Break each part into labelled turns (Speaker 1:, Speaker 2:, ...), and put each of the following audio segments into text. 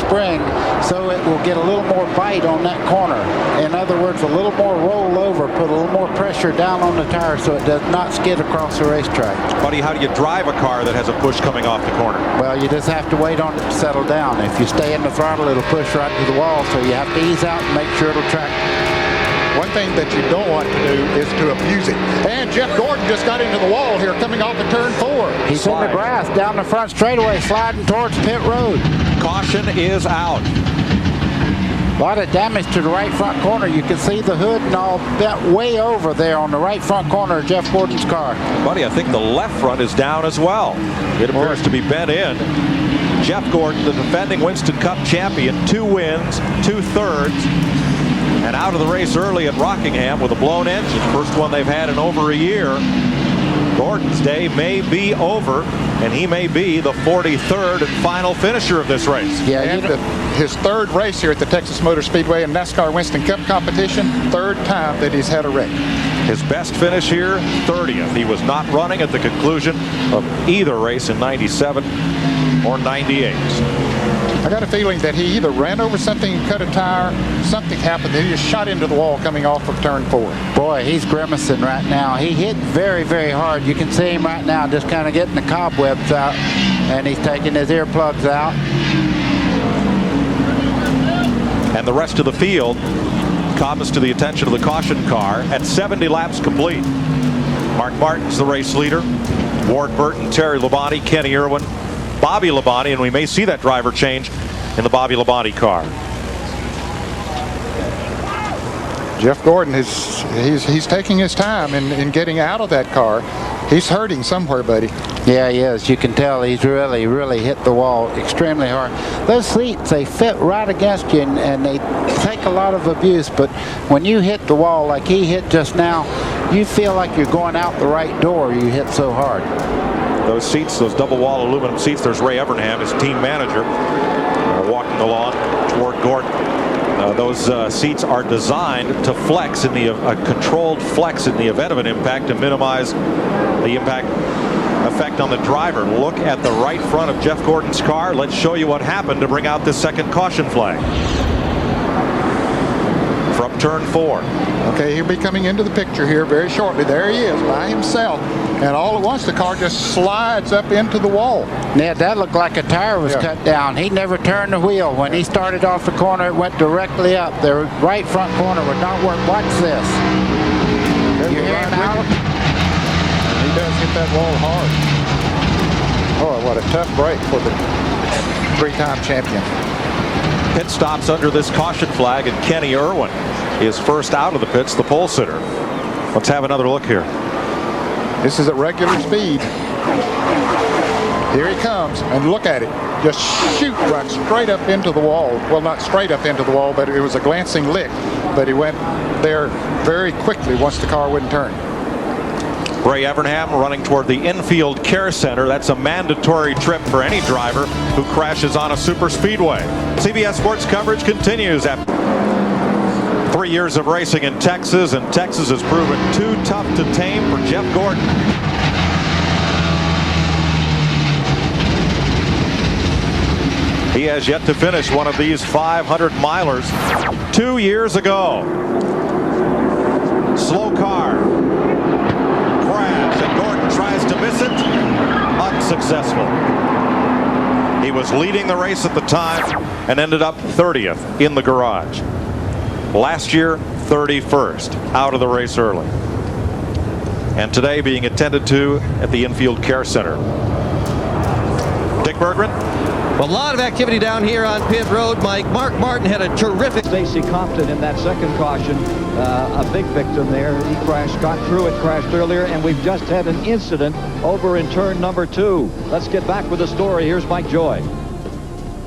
Speaker 1: spring, so it will get a little more bite on that corner. In other words, a little more roll over, put a little more pressure down on the tire so it does not skid across the racetrack.
Speaker 2: Buddy, how do you drive a car that has a push coming off the corner?
Speaker 1: Well, you just have to wait on it to settle down. If you stay in the throttle, it'll push right to the wall, so you have to ease out and make sure it'll track.
Speaker 3: One thing that you don't want to do is to abuse it. And Jeff Gordon just got into the wall here coming off of turn 4.
Speaker 1: He's in the grass down the front straightaway sliding towards pit road.
Speaker 2: Caution is out.
Speaker 1: A lot of damage to the right front corner. You can see the hood and all bent way over there on the right front corner of Jeff Gordon's car.
Speaker 2: Buddy, I think the left front is down as well. It appears to be bent in. Jeff Gordon, the defending Winston Cup champion, 2 wins, 2/3. And out of the race early at Rockingham with a blown engine. First one they've had in over a year. Gordon's day may be over, and he may be the 43rd and final finisher of this race.
Speaker 3: Yeah, and his 3rd race here at the Texas Motor Speedway and NASCAR Winston Cup competition, 3rd time that he's had a wreck.
Speaker 2: His best finish here, 30th. He was not running at the conclusion of either race in 97 or 98.
Speaker 3: I got a feeling that he either ran over something and cut a tire, something happened, and he just shot into the wall coming off of turn 4.
Speaker 1: Boy, he's grimacing right now. He hit very, very hard. You can see him right now just kind of getting the cobwebs out, and he's taking his earplugs out.
Speaker 2: And the rest of the field comes to the attention of the caution car at 70 laps complete. Mark Martin's the race leader. Ward Burton, Terry Labonte, Kenny Irwin, Bobby Labonte, and we may see that driver change in the Bobby Labonte car.
Speaker 3: Jeff Gordon he's taking his time in getting out of that car. He's hurting somewhere, buddy.
Speaker 1: Yeah, he is. You can tell he's really hit the wall extremely hard. Those seats, they fit right against you, and they take a lot of abuse, but when you hit the wall like he hit just now, you feel like you're going out the right door. You hit so hard.
Speaker 2: Those seats, those double wall aluminum seats, there's Ray Evernham, his team manager, walking along toward Gordon. Those seats are designed to flex in the controlled flex in the event of an impact to minimize the impact effect on the driver. Look at the right front of Jeff Gordon's car. Let's show you what happened to bring out this second caution flag. From turn 4.
Speaker 3: Okay, he'll be coming into the picture here very shortly. There he is by himself. And all at once the car just slides up into the wall.
Speaker 1: Yeah, that looked like a tire was cut down. He never turned the wheel. When he started off the corner, it went directly up. The right front corner would not work. Watch this. You hear him out?
Speaker 3: He does hit that wall hard. Oh, what a tough break for the 3-time champion.
Speaker 2: Pit stops under this caution flag, and Kenny Irwin is first out of the pits, the pole sitter. Let's have another look here.
Speaker 3: This is at regular speed. Here he comes, and look at it. Just shoot right straight up into the wall. Well, not straight up into the wall, but it was a glancing lick. But he went there very quickly once the car wouldn't turn.
Speaker 2: Ray Evernham running toward the infield care center. That's a mandatory trip for any driver who crashes on a super speedway. CBS Sports coverage continues after 3 years of racing in Texas, and Texas has proven too tough to tame for Jeff Gordon. He has yet to finish one of these 500 milers 2 years ago. Slow car. Crash, and Gordon tries to miss it. Unsuccessful. He was leading the race at the time and ended up 30th in the garage. Last year, 31st, out of the race early. And today being attended to at the infield care center. Dick Bergman.
Speaker 4: Well, a lot of activity down here on pit road, Mike. Mark Martin had a terrific.
Speaker 5: Stacy Compton in that second caution, a big victim there. He crashed, got through it, crashed earlier, and we've just had an incident over in turn number 2. Let's get back with the story. Here's Mike Joy.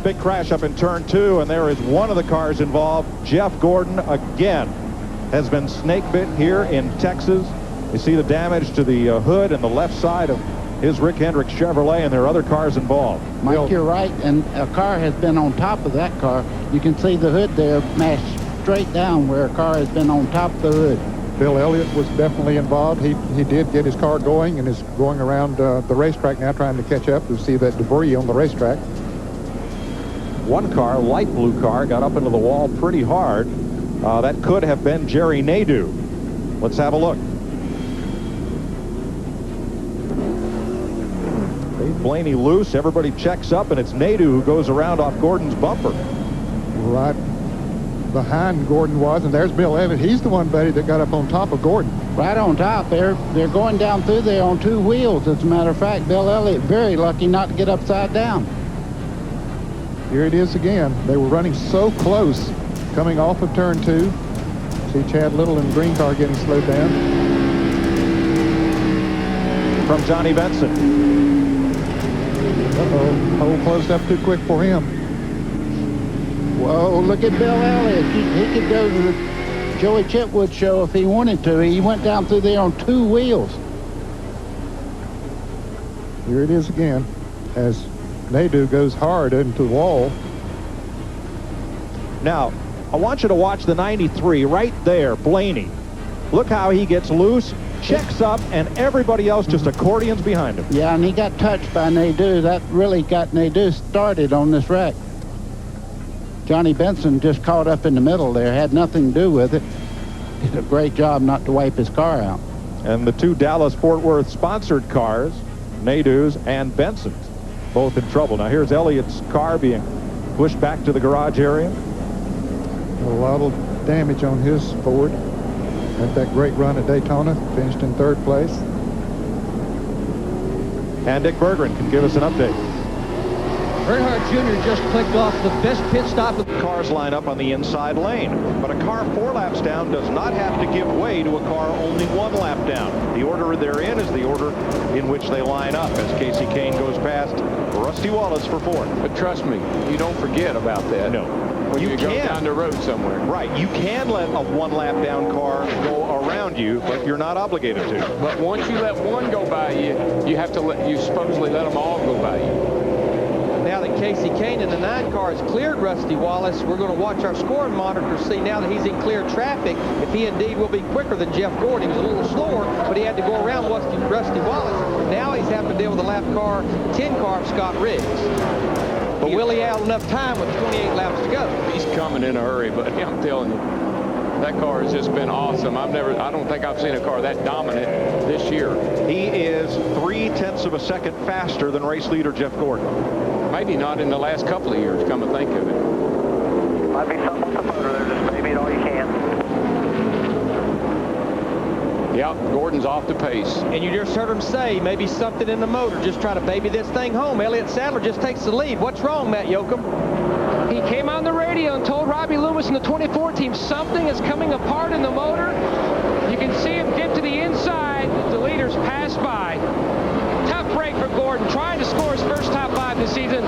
Speaker 6: Big crash up in turn 2, and there is one of the cars involved. Jeff Gordon again has been snake bit here in Texas. You see the damage to the hood and the left side of his Rick Hendricks Chevrolet, and there are other cars involved.
Speaker 1: Mike, you're right, and a car has been on top of that car. You can see the hood there mashed straight down where a car has been on top of the hood.
Speaker 3: Bill Elliott was definitely involved. He did get his car going and is going around the racetrack now trying to catch up to see that debris on the racetrack.
Speaker 6: one car, light blue car, got up into the wall pretty hard. That could have been Jerry Nadeau. Let's have a look. Blaney loose, everybody checks up, and it's Nadeau who goes around off Gordon's bumper.
Speaker 3: Right behind Gordon was, and there's Bill Elliott. He's the one, Betty, that got up on top of Gordon.
Speaker 1: Right on top. They're going down through there on 2 wheels. As a matter of fact, Bill Elliott very lucky not to get upside down.
Speaker 3: Here it is again. They were running so close coming off of turn 2. See Chad Little in the green car getting slowed down.
Speaker 6: From Johnny Benson.
Speaker 3: Uh-oh, hole closed up too quick for him.
Speaker 1: Whoa, look at Bill Elliott. He could go to the Joey Chitwood show if he wanted to. He went down through there on 2 wheels.
Speaker 3: Here it is again as Nadeau goes hard into the wall.
Speaker 6: Now, I want you to watch the 93 right there, Blaney. Look how he gets loose, checks up, and everybody else just accordions behind him.
Speaker 1: Yeah, and he got touched by Nadeau. That really got Nadeau started on this wreck. Johnny Benson just caught up in the middle there, had nothing to do with it. Did a great job not to wipe his car out.
Speaker 6: And the 2 Dallas-Fort Worth sponsored cars, Nadeau's and Benson's, both in trouble. Now here's Elliott's car being pushed back to the garage area.
Speaker 3: A lot of damage on his Ford. Had that great run at Daytona, finished in 3rd place.
Speaker 6: And Dick Berggren can give us an update.
Speaker 4: Earnhardt Jr. just clicked off the best pit stop.
Speaker 6: Cars line up on the inside lane, but a car 4 laps down does not have to give way to a car only 1 lap down. The order they're in is the order in which they line up as Casey Kane goes past Rusty Wallace for 4th.
Speaker 7: But trust me, you don't forget about that.
Speaker 6: No.
Speaker 7: When you go down the road somewhere.
Speaker 6: Right. You can let a 1 lap down car go around you, but you're not obligated to.
Speaker 7: But once you let one go by you, you have to you supposedly let them all go by you.
Speaker 4: Now that Casey Kane in the 9 car has cleared Rusty Wallace, we're going to watch our scoring monitor see now that he's in clear traffic if he indeed will be quicker than Jeff Gordon. He was a little slower, but he had to go around Rusty Wallace. Now he's having to deal with the lap car, 10 car of Scott Riggs. But will he have enough time with 28 laps to go?
Speaker 7: He's coming in a hurry, buddy. I'm telling you. That car has just been awesome. I don't think I've seen a car that dominant this year.
Speaker 6: He is 0.3 of a second faster than race leader Jeff Gordon.
Speaker 7: Maybe not in the last couple of years, come to think of it.
Speaker 8: Might be something with the motor there. Just baby it all you can.
Speaker 7: Yeah, Gordon's off the pace.
Speaker 4: And you just heard him say maybe something in the motor. Just try to baby this thing home. Elliott Sadler just takes the lead. What's wrong, Matt Yoakum?
Speaker 9: He came on the radio and told Robbie Loomis in the 24 team something is coming apart in the motor. You can see him get to the inside. The leaders pass by. Tough break for Gordon, trying to score his first top 5 this season.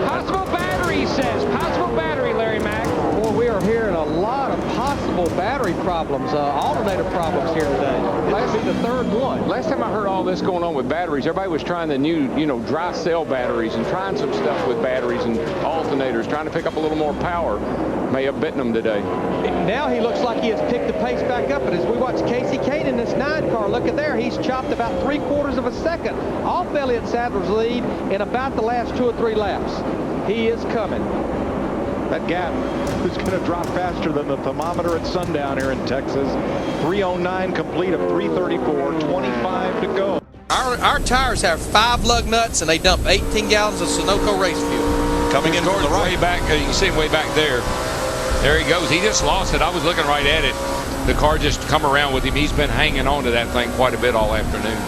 Speaker 9: Possible battery, he says. Possible battery, Larry Mack.
Speaker 4: Boy, we are hearing a lot of possible battery problems, alternator problems here today. This will be the 3rd one.
Speaker 7: Last time I heard all this going on with batteries, everybody was trying the new, dry cell batteries and trying some stuff with batteries and alternators, trying to pick up a little more power. May have bitten them today.
Speaker 4: Now he looks like he has picked the pace back up, but as we watch Casey Kane in this 9 car, look at there, he's chopped about 3/4 of a second off Elliott Sadler's lead in about the last 2 or 3 laps. He is coming.
Speaker 6: That gap is going to drop faster than the thermometer at sundown here in Texas. 3:09 complete of 3:34, 25 to go.
Speaker 4: Our tires have 5 lug nuts, and they dump 18 gallons of Sunoco race fuel.
Speaker 2: Coming in from the right.
Speaker 10: Way back, you can see him way back there. There he goes. He just lost it. I was looking right at it. The car just come around with him. He's been hanging on to that thing quite a bit all afternoon.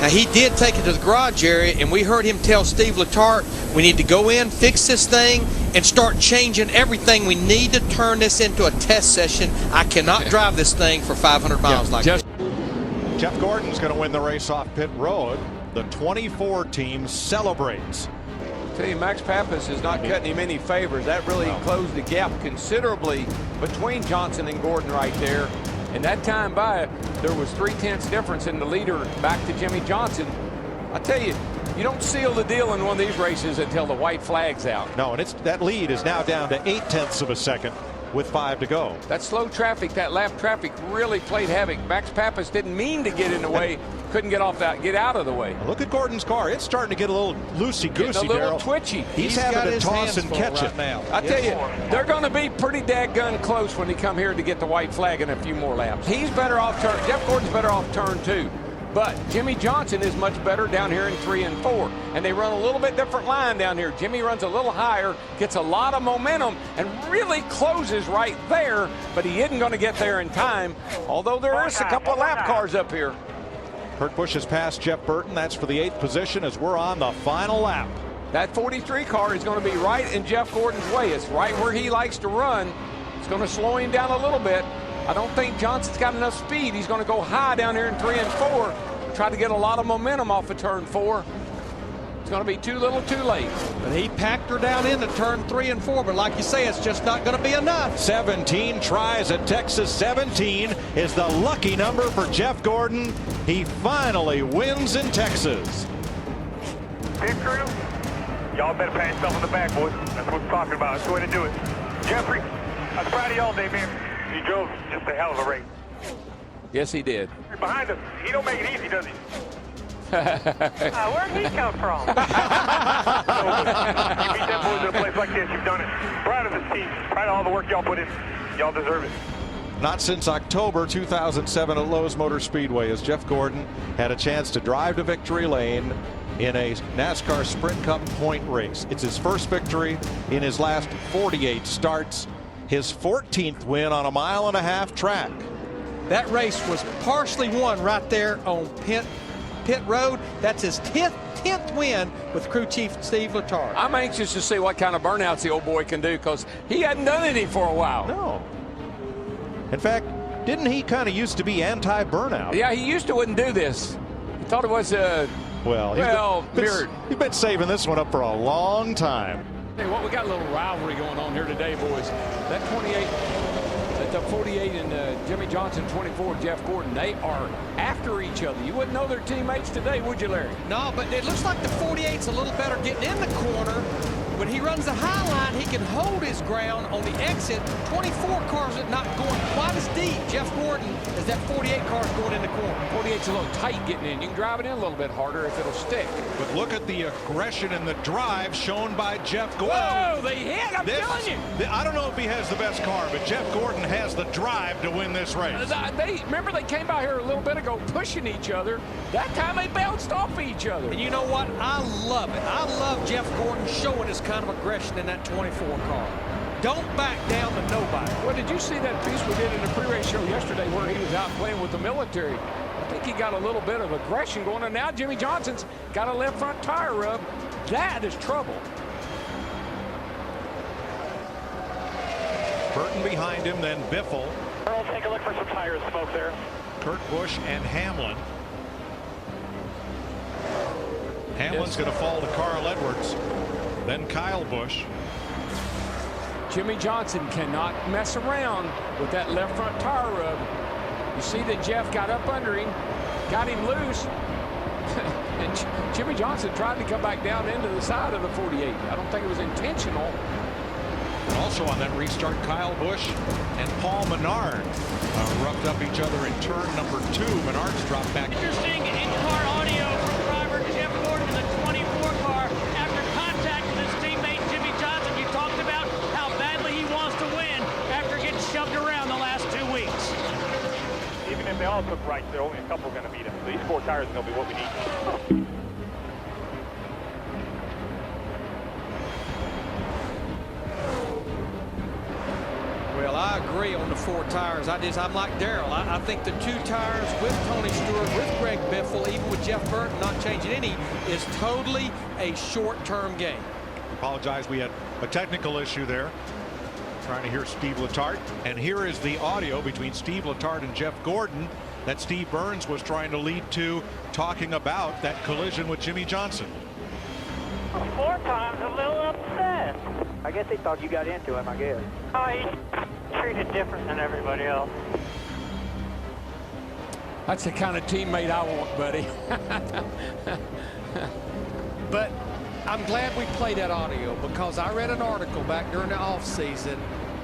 Speaker 4: Now, he did take it to the garage area, and we heard him tell Steve Letarte, we need to go in, fix this thing, and start changing everything. We need to turn this into a test session. I cannot drive this thing for 500 miles like this.
Speaker 6: Jeff Gordon's going to win the race off pit road. The 24 team celebrates.
Speaker 11: I tell you, Max Pappas is not cutting him any favors. That really closed the gap considerably between Johnson and Gordon right there. And that time by, there was 0.3 difference in the leader back to Jimmy Johnson. I tell you, you don't seal the deal in one of these races until the white flag's out.
Speaker 6: No, and that lead is now down to 0.8 of a second with 5 to go.
Speaker 11: That slow traffic, that lap traffic really played havoc. Max Pappas didn't mean to get in the way, couldn't get out of the way.
Speaker 2: Look at Gordon's car. It's starting to get a little loosey-goosey,
Speaker 11: A little
Speaker 2: Darrell.
Speaker 11: twitchy.
Speaker 2: He's having to toss and catch it now.
Speaker 11: I tell you, they're going to be pretty dadgun close when he come here to get the white flag in a few more laps. He's better off Jeff Gordon's better off turn 2. But Jimmy Johnson is much better down here in 3 and 4. And they run a little bit different line down here. Jimmy runs a little higher, gets a lot of momentum, and really closes right there. But he isn't going to get there in time, although there is a couple of lap cars up here.
Speaker 2: Kurt Busch has passed Jeff Burton. That's for the 8th position as we're on the final lap.
Speaker 11: That 43 car is going to be right in Jeff Gordon's way. It's right where he likes to run. It's going to slow him down a little bit. I don't think Johnson's got enough speed. He's going to go high down here in 3 and 4. Try to get a lot of momentum off of turn 4. It's going to be too little too late.
Speaker 4: But he packed her down into turn 3 and 4. But like you say, it's just not going to be enough.
Speaker 2: 17 tries at Texas. 17 is the lucky number for Jeff Gordon. He finally wins in Texas.
Speaker 8: Pit crew, y'all better pat yourself on the back, boys. That's what we're talking about. That's the way to do it. Jeffrey, I'm proud of y'all day, man. He drove just a hell of a race.
Speaker 11: Yes, he did.
Speaker 8: Behind us, he don't make it easy, does he? Where'd he come from? You beat them boys in a place like this. You've done it. Proud of this team. Proud of all the work y'all put in. Y'all deserve it.
Speaker 2: Not since October 2007 at Lowe's Motor Speedway has Jeff Gordon had a chance to drive to victory lane in a NASCAR Sprint Cup point race. It's his first victory in his last 48 starts. His 14th win on a 1.5 mile track.
Speaker 4: That race was partially won right there on pit road. That's his 10th win with crew chief Steve Letarte.
Speaker 11: I'm anxious to see what kind of burnouts the old boy can do because he hadn't done any for a while.
Speaker 2: No. In fact, didn't he kind of used to be anti-burnout?
Speaker 11: Yeah, he used to wouldn't do this. He thought it was
Speaker 2: he's been saving this one up for a long time.
Speaker 7: Hey, we got a little rivalry going on here today, boys. That 28, the 48 and Jimmy Johnson 24, Jeff Gordon, they are after each other. You wouldn't know they're teammates today, would you, Larry?
Speaker 4: No, but it looks like the 48's a little better getting in the corner. When he runs the high line, he can hold his ground on the exit. 24 cars are not going quite as deep, Jeff Gordon, as that 48 car's going in the corner.
Speaker 7: 48's a little tight getting in. You can drive it in a little bit harder if it'll stick.
Speaker 2: But look at the aggression and the drive shown by Jeff Gordon.
Speaker 7: Whoa, they hit, I'm telling you.
Speaker 2: I don't know if he has the best car, but Jeff Gordon has the drive to win this race.
Speaker 7: Remember they came by here a little bit ago pushing each other. That time they bounced off of each other.
Speaker 4: And you know what? I love it. I love Jeff Gordon showing his kind of aggression in that 24 car. Don't back down to nobody.
Speaker 7: Well, did you see that piece we did in the pre-race show yesterday where he was out playing with the military? I think he got a little bit of aggression going on. Now Jimmy Johnson's got a left front tire rub. That is trouble.
Speaker 2: Burton behind him, then Biffle.
Speaker 8: Earl, take a look for some tire smoke there.
Speaker 2: Kurt Busch and Hamlin. Hamlin's going to fall to Carl Edwards, then Kyle Busch.
Speaker 7: Jimmy Johnson cannot mess around with that left front tire rub. You see that Jeff got up under him, got him loose, and Jimmy Johnson tried to come back down into the side of the 48. I don't think it was intentional.
Speaker 2: And also on that restart, Kyle Busch and Paul Menard roughed up each other in turn number 2. Menard's dropped back.
Speaker 12: Interesting in-car audio from driver Jeff Gordon in the 24 car after contact with his teammate Jimmy Johnson. You talked about how badly he wants to win after getting shoved around the last 2 weeks.
Speaker 8: Even if they all took right, there are only a couple going to beat him. So these 4 tires are going to be what we need.
Speaker 4: Well, I agree on the 4 tires. I'm like Darrell. I think the 2 tires with Tony Stewart, with Greg Biffle, even with Jeff Burton not changing any, is totally a short-term game.
Speaker 2: Apologize, we had a technical issue there. Trying to hear Steve Letarte. And here is the audio between Steve Letarte and Jeff Gordon that Steve Burns was trying to lead to, talking about that collision with Jimmy Johnson.
Speaker 8: 4 times a little upset.
Speaker 13: I guess he thought you got into him, I guess.
Speaker 8: Oh, he's treated different than everybody else.
Speaker 7: That's the kind of teammate I want, buddy.
Speaker 4: But I'm glad we played that audio because I read an article back during the offseason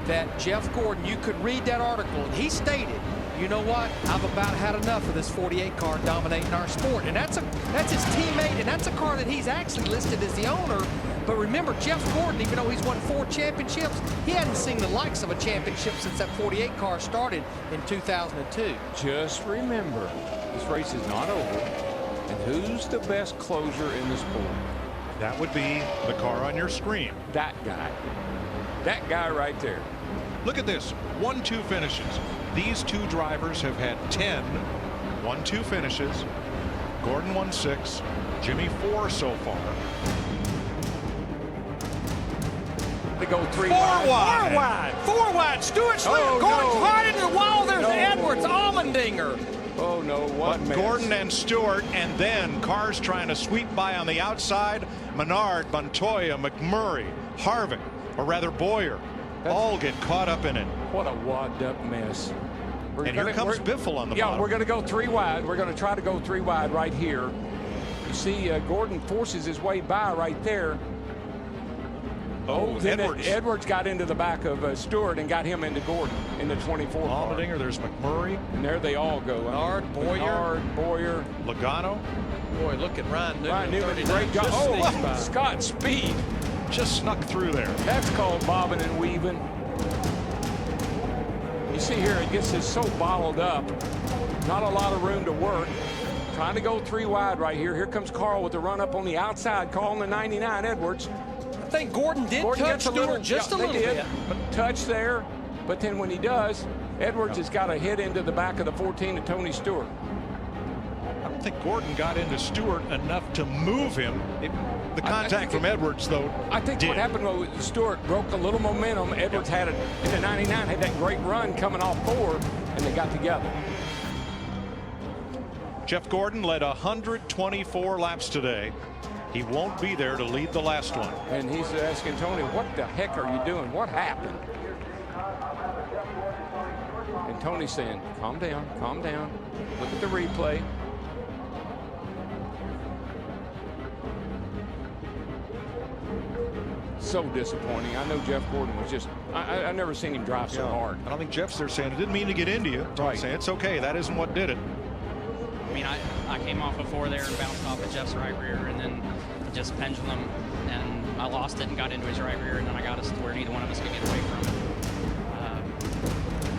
Speaker 4: that Jeff Gordon, you could read that article, and he stated
Speaker 14: you know what? I've about had enough of this 48 car dominating our sport. And that's his teammate, and that's a car that he's actually listed as the owner. But remember, Jeff Gordon, even though he's won 4 championships, he hadn't seen the likes of a championship since that 48 car started in 2002.
Speaker 10: Just remember, this race is not over. And who's the best closer in the sport?
Speaker 6: That would be the car on your screen.
Speaker 10: That guy. That guy right there.
Speaker 6: Look at this, 1-2 finishes. These two drivers have had 10 1-2 finishes. Gordon won 6, Jimmy 4 so far.
Speaker 10: They go 3
Speaker 4: Four
Speaker 10: wide.
Speaker 4: wide. 4 wide. Stewart Slater going hard into the wall. There's Edwards, Allmendinger.
Speaker 10: Oh no, what
Speaker 6: But Gordon and Stewart, and then cars trying to sweep by on the outside. Menard, Montoya, McMurray, Harvick, or rather Boyer, all get caught up in it.
Speaker 10: What a wadded up mess.
Speaker 6: And here comes Biffle on the
Speaker 10: bottom.
Speaker 6: bottom.
Speaker 10: We're going to go 3 wide. We're going to try to go 3 wide right here. You see Gordon forces his way by right there. Then Edwards got into the back of Stewart and got him into Gordon in the 24 car.
Speaker 6: Allmendinger, there's McMurray.
Speaker 10: And there they all go.
Speaker 14: Menard,
Speaker 10: Boyer.
Speaker 6: Logano.
Speaker 14: Boy, look at Ryan Newman.
Speaker 10: Ryan Newman, great job. Oh, Scott Speed.
Speaker 6: Just snuck through there.
Speaker 10: That's called bobbing and weaving. You see here, it gets so bottled up. Not a lot of room to work. Trying to go 3 wide right here. Here comes Carl with the run up on the outside. Carl in the 99 Edwards.
Speaker 14: I think Gordon touch Stewart just a little bit.
Speaker 10: Touch there, but then when he does, Edwards has got a hit into the back of the 14 to Tony Stewart.
Speaker 6: I don't think Gordon got into Stewart enough to move him. The contact from Edwards, though,
Speaker 10: I think what happened was Stewart broke a little momentum. Edwards had it in the 99, had that great run coming off 4, and they got together.
Speaker 6: Jeff Gordon led 124 laps today. He won't be there to lead the last one.
Speaker 10: And he's asking Tony, what the heck are you doing? What happened? And Tony's saying, calm down, calm down. Look at the replay. So disappointing. I know Jeff Gordon was just, I've never seen him drive so hard.
Speaker 6: I don't think Jeff's there saying, it didn't mean to get into you. Right. Saying, it's okay, that isn't what did it.
Speaker 15: I mean, I came off before there and bounced off of Jeff's right rear and then just pendulum, and I lost it and got into his right rear, and then I got us to where neither one of us could get away from it.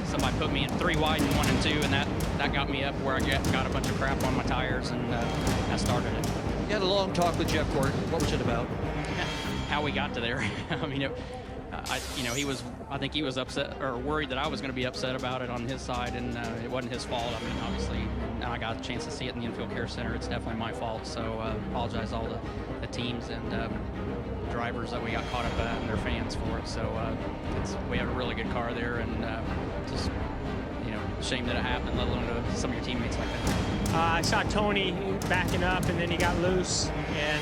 Speaker 15: Somebody put me in 3 wide and 1 and 2, and that got me up where I got a bunch of crap on my tires, and that started it.
Speaker 14: You had a long talk with Jeff Gordon. What was it about?
Speaker 15: How we got to there. I mean, I think he was upset or worried that I was going to be upset about it on his side, and it wasn't his fault. I mean, obviously, I got a chance to see it in the Infield Care Center. It's definitely my fault. So apologize to all the teams and drivers that we got caught up at and their fans for it. So we have a really good car there, and just shame that it happened, let alone to some of your teammates like that.
Speaker 16: I saw Tony backing up, and then he got loose, and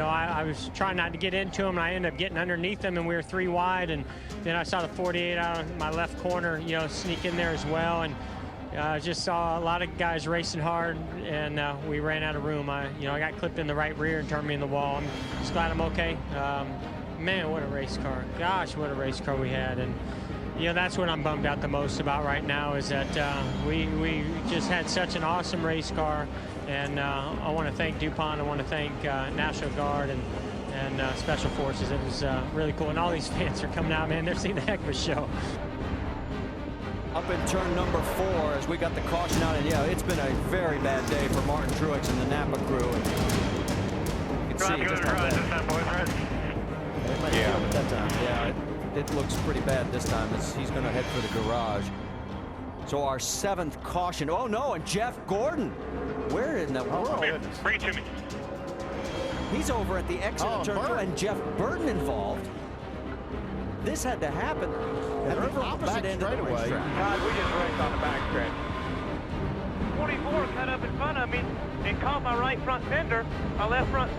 Speaker 16: I was trying not to get into him, and I ended up getting underneath him, and we were 3 wide, and then I saw the 48 out of my left corner, sneak in there as well, and just saw a lot of guys racing hard, and we ran out of room. I got clipped in the right rear and turned me in the wall. I'm just glad I'm okay. Man, what a race car. Gosh, what a race car we had. And that's what I'm bummed out the most about right now, is that we just had such an awesome race car. And I want to thank DuPont. I want to thank National Guard and Special Forces. It was really cool. And all these fans are coming out, man. They're seeing a heck of a show.
Speaker 5: Up in turn number 4 as we got the caution out. And, it's been a very bad day for Martin Truex and the Napa crew. And you can see just how bad.
Speaker 6: Yeah.
Speaker 5: That time. Yeah, it looks pretty bad this time. He's going to head for the garage. So our 7th caution. Oh, no, and Jeff Gordon. Where in the world?
Speaker 8: Bring it to me.
Speaker 5: He's over at the exit of turn 2, and Jeff Burton involved. This had to happen at the opposite end of the racetrack.
Speaker 11: God, we just raced on the back stretch.
Speaker 8: 24 cut up in front of me and caught my right front fender, my left front.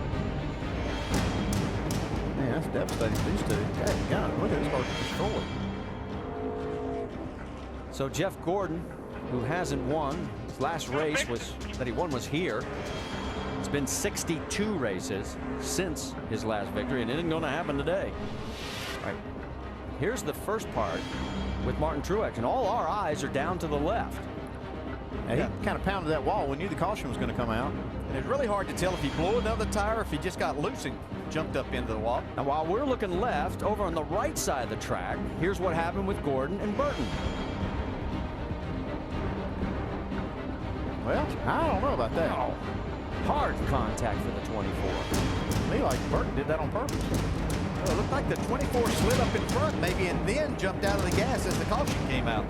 Speaker 5: Man, that's devastating, these two. God, look at this car destroyed. So Jeff Gordon, who hasn't won, his last race that he won was here. It's been 62 races since his last victory, and it isn't going to happen today. All right, here's the first part with Martin Truex, and all our eyes are down to the left.
Speaker 17: And he kind of pounded that wall. We knew the caution was going to come out.
Speaker 5: And it's really hard to tell if he blew another tire or if he just got loose and jumped up into the wall.
Speaker 18: And while we're looking left, over on the right side of the track, here's what happened with Gordon and Burton.
Speaker 17: Well, I don't know about that.
Speaker 18: Oh, hard contact for the 24.
Speaker 17: To me, like Burton did that on purpose.
Speaker 5: Well, it looked like the 24 slid up in front maybe and then jumped out of the gas as the caution came out.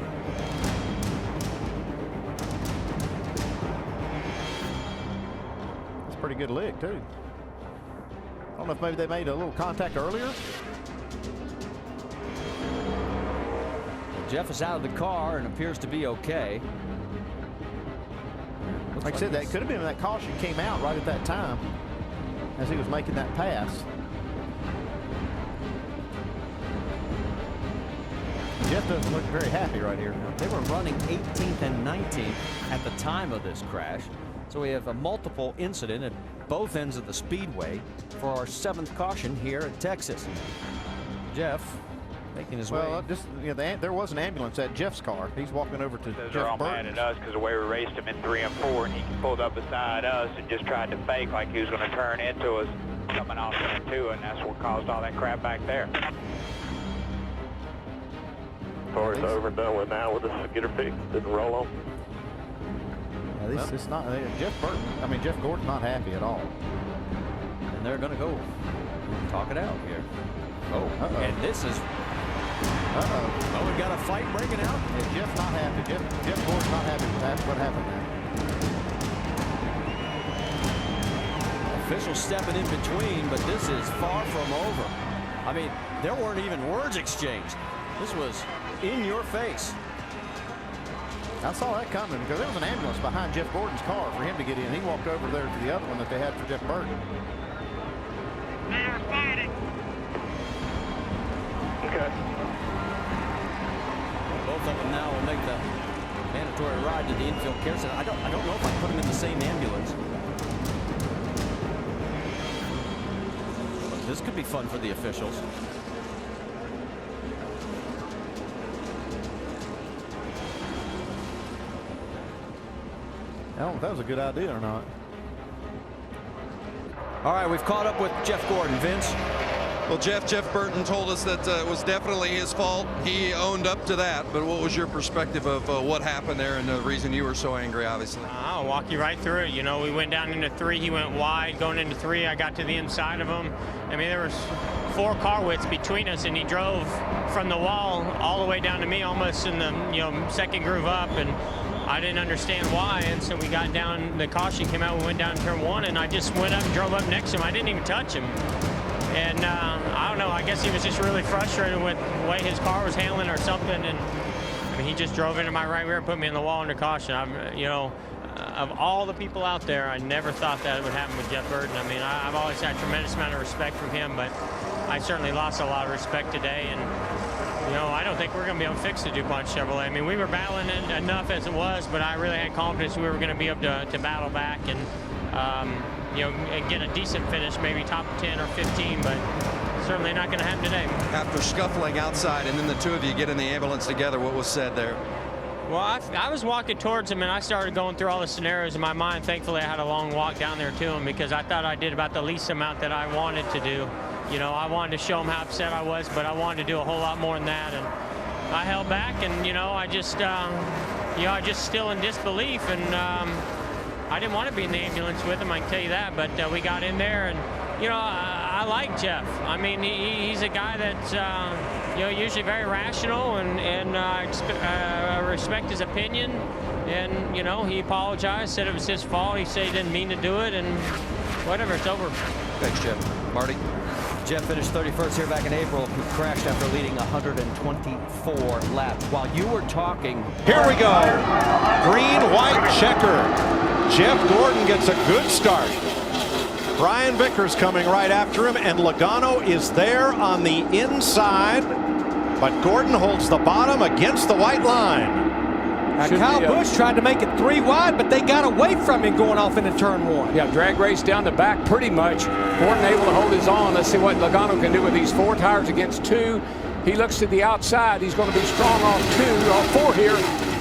Speaker 17: That's a pretty good lick, too. I don't know if maybe they made a little contact earlier.
Speaker 18: Jeff is out of the car and appears to be okay.
Speaker 17: Like I said, that could have been when that caution came out right at that time as he was making that pass. Jeff doesn't look very happy right here.
Speaker 18: They were running 18th and 19th at the time of this crash. So we have a multiple incident at both ends of the speedway for our 7th caution here at Texas. Jeff making his way.
Speaker 17: Well, there was an ambulance at Jeff's car. He's walking over to
Speaker 13: They're
Speaker 17: Jeff
Speaker 13: all mad
Speaker 17: Burton's.
Speaker 13: at us because the way we raced him in 3 and 4, and he pulled up beside us and just tried to fake like he was going to turn into us coming off turn 2, and that's what caused all that crap back there.
Speaker 19: Car's over and done with now. We'll just get her fixed and roll on.
Speaker 17: Yeah, it's not Jeff Gordon's not happy at all.
Speaker 18: And they're going to go talk it out here. Oh, and this is.
Speaker 17: Oh,
Speaker 18: we got a fight breaking out.
Speaker 17: Yeah, Jeff's not happy. Jeff Gordon's not happy with what happened
Speaker 18: there. Officials stepping in between, but this is far from over. I mean, there weren't even words exchanged. This was in your face.
Speaker 17: I saw that coming because there was an ambulance behind Jeff Gordon's car for him to get in. He walked over there to the other one that they had for Jeff Burton.
Speaker 8: They're fighting.
Speaker 19: Okay.
Speaker 18: Both of them now will make the mandatory ride to the infield care center. I don't know if I put them in the same ambulance. But this could be fun for the officials.
Speaker 17: I don't know if that was a good idea or not.
Speaker 18: All right, we've caught up with Jeff Gordon. Vince?
Speaker 20: Well, Jeff Burton told us that it was definitely his fault. He owned up to that. But what was your perspective of what happened there and the reason you were so angry, obviously?
Speaker 16: I'll walk you right through it. You know, we went down into 3. He went wide. Going into 3, I got to the inside of him. I mean, there was 4 car widths between us, and he drove from the wall all the way down to me, almost in the second groove up, and I didn't understand why. And so we got down. The caution came out. We went down turn 1, and I just went up and drove up next to him. I didn't even touch him. And I don't know, I guess he was just really frustrated with the way his car was handling or something. And I mean, he just drove into my right rear and put me in the wall under caution. Of all the people out there, I never thought that would happen with Jeff Burton. I mean, I've always had a tremendous amount of respect from him, but I certainly lost a lot of respect today. And, I don't think we're going to be able to fix the DuPont Chevrolet. I mean, we were battling it enough as it was, but I really had confidence we were going to be able to battle back and, and get a decent finish, maybe top 10 or 15, but certainly not going to happen today.
Speaker 20: After scuffling outside and then the two of you get in the ambulance together, what was said there?
Speaker 16: Well, I was walking towards him, and I started going through all the scenarios in my mind. Thankfully, I had a long walk down there to him because I thought I did about the least amount that I wanted to do. I wanted to show him how upset I was, but I wanted to do a whole lot more than that. And I held back, and, I just still in disbelief. And I didn't want to be in the ambulance with him, I can tell you that. But we got in there, and, I like Jeff. I mean, he's a guy that's, usually very rational, and I respect his opinion. And, he apologized, said it was his fault. He said he didn't mean to do it, and whatever, it's over.
Speaker 20: Thanks, Jeff. Marty?
Speaker 18: Jeff finished 31st here back in April. He crashed after leading 124 laps. While you were talking...
Speaker 2: Here we go. Green, white, checker. Jeff Gordon gets a good start. Brian Vickers coming right after him, and Logano is there on the inside, but Gordon holds the bottom against the white line.
Speaker 21: Kyle Busch tried to make it 3 wide, but they got away from him going off into turn 1.
Speaker 7: Yeah, drag race down the back pretty much. Gordon able to hold his own. Let's see what Logano can do with these 4 tires against 2. He looks to the outside. He's going to be strong on 4 here.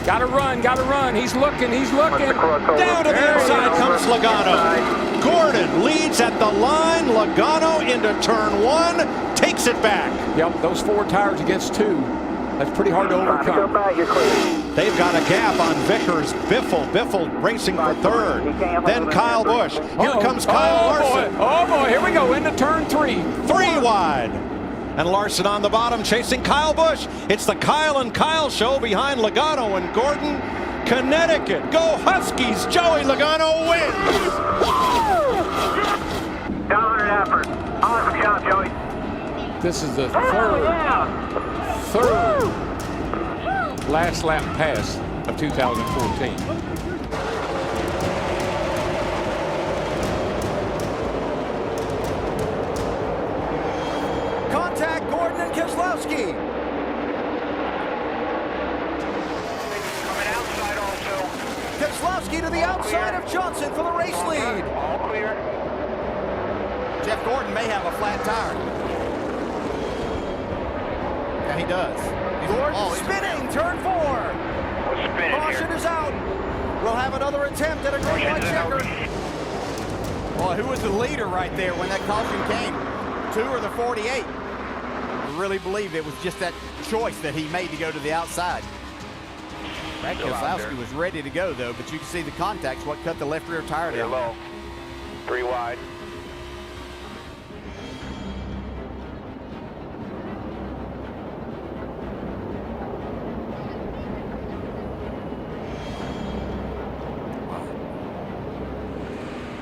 Speaker 10: Got to run, got to run. He's looking, he's looking.
Speaker 2: Down to the inside comes Logano. Gordon leads at the line. Logano into turn 1, takes it back.
Speaker 10: Yep, those 4 tires against 2. That's pretty hard to overcome.
Speaker 2: They've got a gap on Vickers. Biffle racing for 3rd. Then Kyle Busch. Here comes Kyle Larson.
Speaker 10: Oh boy, here we go into turn 3.
Speaker 2: 3 wide. And Larson on the bottom chasing Kyle Busch. It's the Kyle and Kyle show behind Logano and Gordon. Connecticut, go Huskies. Joey Logano wins.
Speaker 8: Dominant effort. Awesome job, Joey.
Speaker 10: This is the third last lap pass of 2014.
Speaker 18: Contact Gordon and Keselowski.
Speaker 8: Coming outside also.
Speaker 18: Keselowski to the outside of Johnson for the race lead.
Speaker 8: All clear.
Speaker 17: Jeff Gordon may have a flat tire. Yeah, he does.
Speaker 18: Gordon spinning, turn 4. Caution is out. We'll have another attempt at a green light checker.
Speaker 17: Well, who was the leader right there when that caution came? 2 or the 48? I really believe it was just that choice that he made to go to the outside. Brad Keselowski was ready to go, though, but you can see the contact's what cut the left rear tire down.
Speaker 8: Low. 3 wide.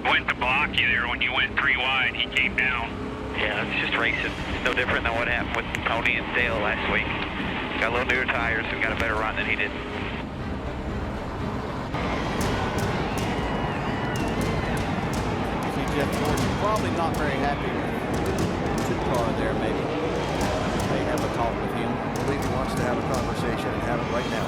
Speaker 1: Went to block you there when you went 3 wide. He came down.
Speaker 13: Yeah, it's just racing. It's no different than what happened with Tony and Dale last week. Got a little newer tires and got a better run than he did.
Speaker 17: See Jeff Gordon probably not very happy with the car there, maybe. They have a talk with him. I believe he wants to have a conversation and have it right now.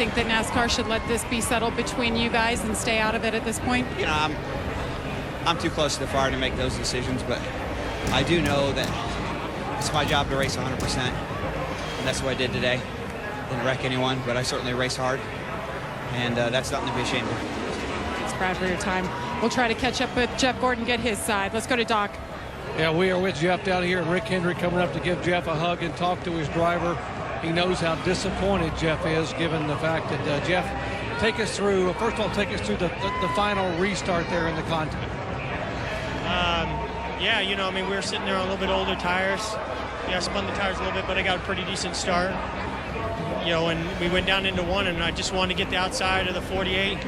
Speaker 22: Do you think that NASCAR should let this be settled between you guys and stay out of it at this point?
Speaker 23: You know, I'm too close to the fire to make those decisions, but I do know that it's my job to race 100%, and that's what I did today. Didn't wreck anyone, but I certainly race hard, and that's nothing to be ashamed of.
Speaker 22: Thanks, Brad, for your time. We'll try to catch up with Jeff Gordon, get his side. Let's go to Doc.
Speaker 24: Yeah, we are with Jeff down here, and Rick Hendrick coming up to give Jeff a hug and talk to his driver. He knows how disappointed Jeff is, given the fact that Jeff, take us through, first of all, take us through the final restart there in the contest.
Speaker 25: Yeah, you know, I mean, we were sitting there on a little bit older tires. Yeah, I spun the tires a little bit, but I got a pretty decent start. You know, and we went down into 1, and I just wanted to get the outside of the 48,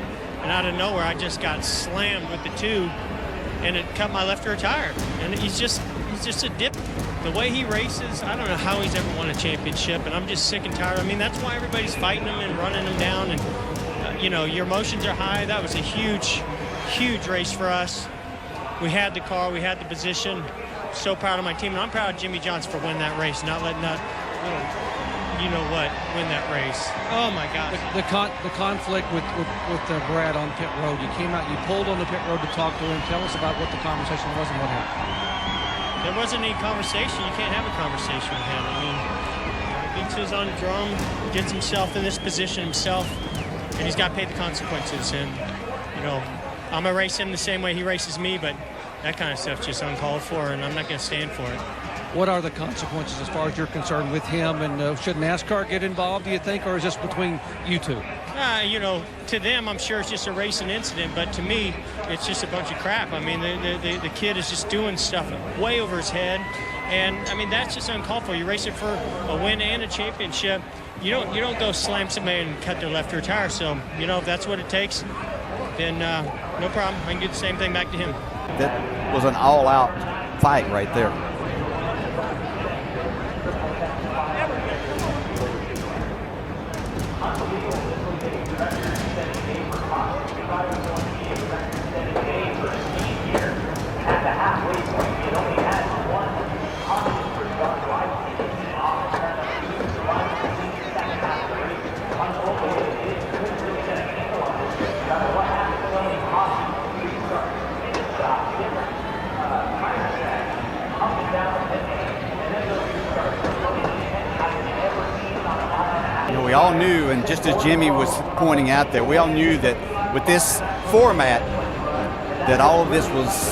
Speaker 25: and out of nowhere, I just got slammed with the 2, and it cut my left rear tire. And he's just a dip. The way he races, I don't know how he's ever won a championship, and I'm just sick and tired. I mean, that's why everybody's fighting him and running him down, and, you know, your emotions are high. That was a huge, huge race for us. We had the car, we had the position, so proud of my team, and I'm proud of Jimmy Johnson for winning that race, not letting that little, you know what, win that race. Oh my gosh.
Speaker 24: The conflict with Brad on pit road. You came out, you pulled on the pit road to talk to him. Tell us about what the conversation was and what happened.
Speaker 25: There wasn't any conversation. You can't have a conversation with him. I mean, he beats his own drum, gets himself in this position himself, and he's got to pay the consequences. And, you know, I'm going to race him the same way he races me, but that kind of stuff's just uncalled for, and I'm not going to stand for it.
Speaker 24: What are the consequences as far as you're concerned with him? And should NASCAR get involved, do you think, or is this between you two?
Speaker 25: You know, to them, I'm sure it's just a racing incident, but to me, it's just a bunch of crap. I mean, the kid is just doing stuff way over his head, and I mean, that's just uncalled for. You're racing for a win and a championship. You don't go slam somebody and cut their left rear tire. So, you know, if that's what it takes, then no problem. I can do the same thing back to him.
Speaker 17: That was an all-out fight right there. We all knew, and just as Jimmy was pointing out there, we all knew that with this format, that all of this was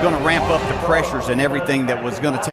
Speaker 17: going to ramp up the pressures and everything that was going to take